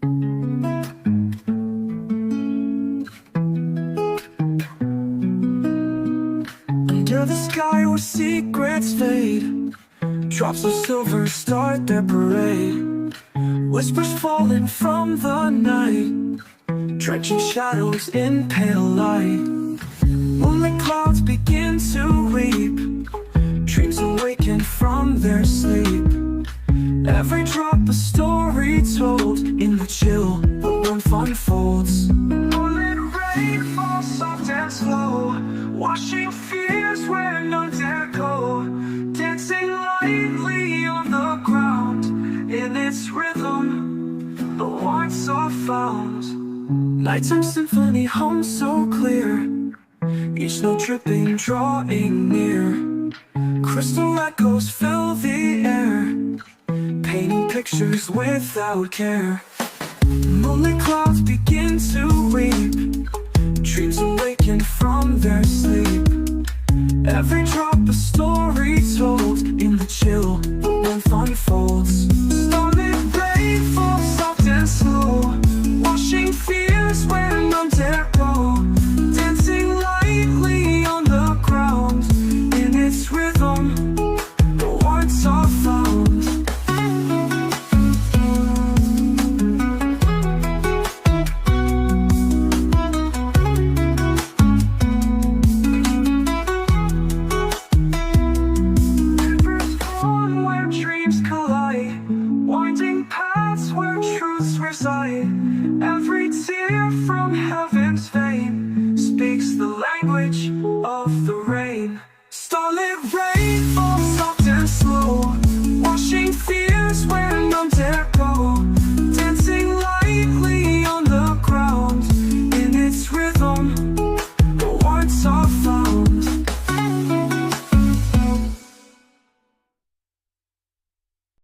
Under the sky where secrets fade, drops of silver start their parade. Whispers falling from the night, drenching shadows in pale light. Moonlit clouds begin to weep, dreams awaken from their sleep. Every drop a story told in the chill the warmth unfolds. Moonlit rain falls soft and slow, washing fears where none dare go. Dancing lightly on the ground, in its rhythm the warmth are found. Nighttime symphony hums so clear, each note dripping, drawing near. Crystal echoes fill the air, painting pictures without care. Moonlit clouds begin to weep, dreams awaken from their sleep. Every drop a story told in the chill the warmth unfolds. Starlit rain falls soft and slow, washing fears where none dare go. Dancing lightly on the ground, in its rhythm the words are found. Rivers run where dreams collide, winding paths where truths reside. Every tear from heaven